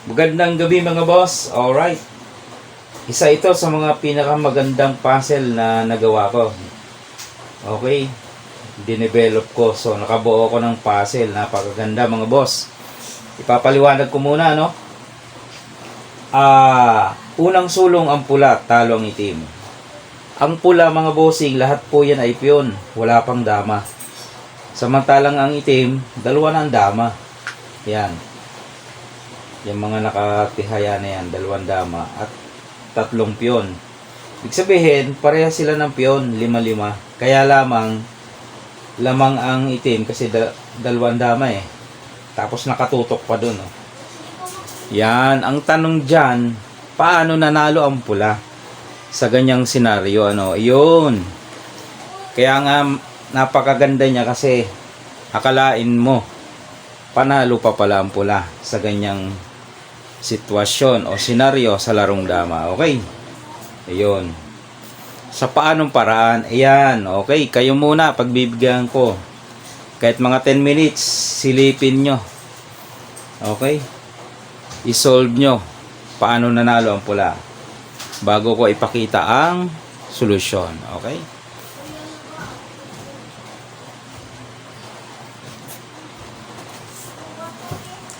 Magandang gabi mga boss. Alright. Isa ito sa mga pinakamagandang puzzle na nagawa ko. Okay. Dinevelop ko. So nakabuo ko ng puzzle. Napakaganda mga boss. Ipapaliwanag ko muna, no? Unang sulong ang pula, talo ang itim. Ang pula mga bossing, lahat po yan ay piyon. Wala pang dama. Samantalang ang itim, dalawa na ang dama. Yan. Yung mga nakatihaya na yan, 2 dama at 3 piyon. Ibig sabihin, pareha sila ng piyon, 5-5. Kaya lamang ang itim kasi 2 dama eh. Tapos nakatutok pa dun. Oh. Yan, ang tanong dyan, paano nanalo ang pula? Sa ganyang senaryo, ano? Yun. Kaya nga, napakaganda niya kasi akalain mo, panalo pa pala ang pula sa ganyang sitwasyon o senaryo sa larong dama. Okay? Ayun. Sa paanong paraan? Ayan. Okay. Kayo muna pagbibigyan ko. Kahit mga 10 minutes, silipin nyo. Okay? I-solve nyo. Paano nanalo ang pula. Bago ko ipakita ang solusyon. Okay?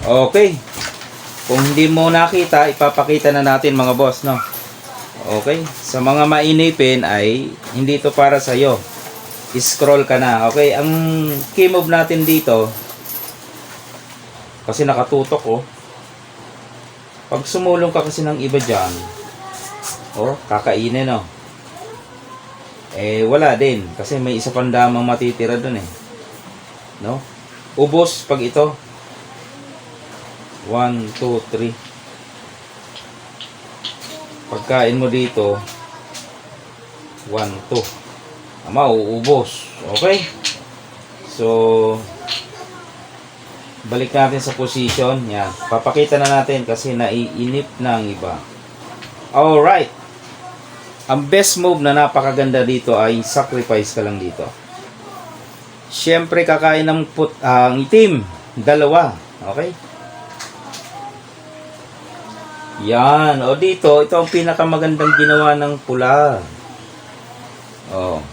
Okay. Kung hindi mo nakita, ipapakita na natin mga boss, no? Okay? Sa mga mainipin ay hindi ito para sa iyo. I-scroll ka na. Okay? Ang key move natin dito kasi nakatutok, oh. Pag sumulong ka kasi ng iba dyan, oh, kakainin, oh. Eh, wala din. Kasi may isa pang damang matitira dun, eh. No? Ubos pag ito. 1, 2, 3. Pagkain mo dito 1, 2. Mauubos. Okay? So balik natin sa position. Yan. Papakita na natin kasi naiinip na ang iba. Alright. Ang best move na napakaganda dito ay sacrifice ka lang dito. Siyempre kakain ng ang itim. 2. Okay? Yan. O dito, ito ang pinakamagandang ginawa ng pula. O.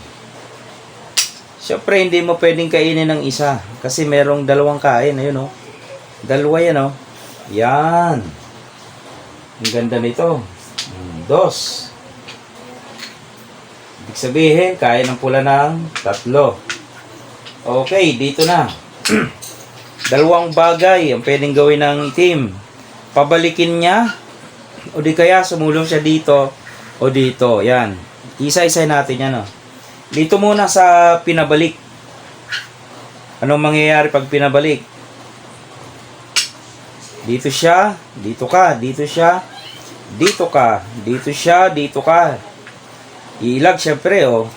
Siyempre, hindi mo pwedeng kainin ng isa. Kasi merong 2 kain. Ayun, o. 2 yan, o. Yan. Ang ganda nito. 2. Ibig sabihin, kain ng pula ng 3. Okay, dito na. 2 bagay ang pwedeng gawin ng itim. Pabalikin niya. O di kaya sumulong siya dito o dito. Yan. Isa-isa natin yan. Oh. Dito muna sa pinabalik. Anong mangyayari pag pinabalik? Dito siya. Dito ka. Dito siya. Dito ka. Dito siya. Dito ka. Iilag syempre. Oh.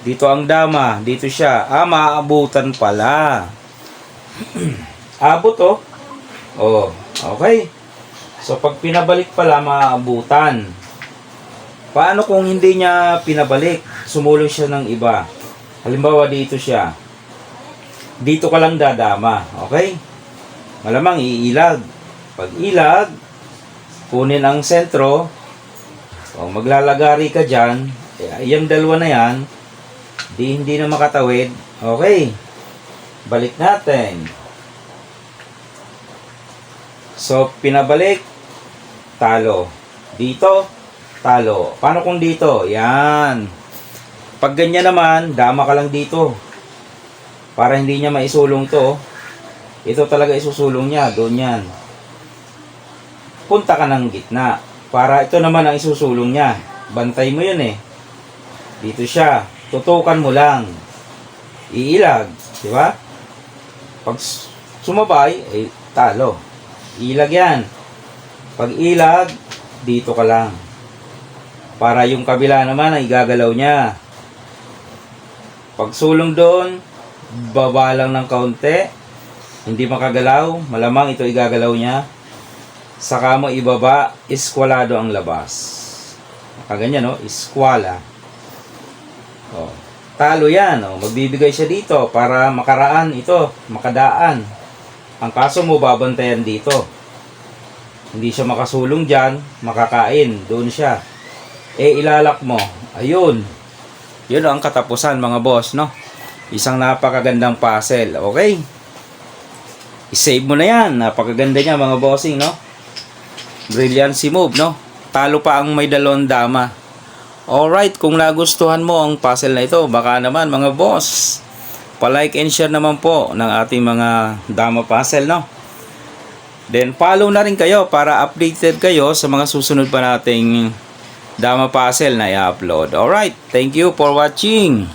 Dito ang dama. Dito siya. Maaabutan pala. Abot oh. Oh. Okay. So, pag pinabalik pala, maaabutan. Paano kung hindi niya pinabalik? Sumulong siya ng iba. Halimbawa, dito siya. Dito ka lang dadama. Okay? Malamang iilag. Pag ilag, kunin ang sentro. O, maglalagari ka dyan. Yung 2 na yan, hindi na makatawid. Okay. Balik natin. So, pinabalik. Talo. Dito, talo. Paano kung dito? Yan. Pag ganyan naman, dama ka lang dito. Para hindi niya maisulong to. Ito talaga isusulong niya. Doon yan. Punta ka ng gitna. Para ito naman ang isusulong niya. Bantay mo yun eh. Dito siya. Tutukan mo lang. Iilag. Diba? Pag sumabay, eh, talo. Ilag yan. Pag ilag, dito ka lang. Para yung kabila naman ay igagalaw niya. Pag sulong doon, baba lang ng kaunti. Hindi makagalaw. Malamang ito igagalaw niya. Saka mo ibaba, eskwalado ang labas. Nakaganyan, no? Eskwala. O. Talo yan. O. Magbibigay siya dito para makaraan ito. Makadaan. Ang kaso mo, babantayan dito. Hindi siya makasulong dyan, makakain. Doon siya. Ilalak mo. Ayun. Yun ang katapusan mga boss, no? Isang napakagandang puzzle. Okay? I-save mo na yan. Napakaganda niya mga bossing, no? Brilliancy move, no? Talo pa ang may dalawang dama. Alright, kung nagustuhan mo ang puzzle na ito, baka naman mga boss, pa-like and share naman po ng ating mga dama puzzle, no? Then follow na rin kayo para updated kayo sa mga susunod pa nating dama puzzle na i-upload. Alright, thank you for watching.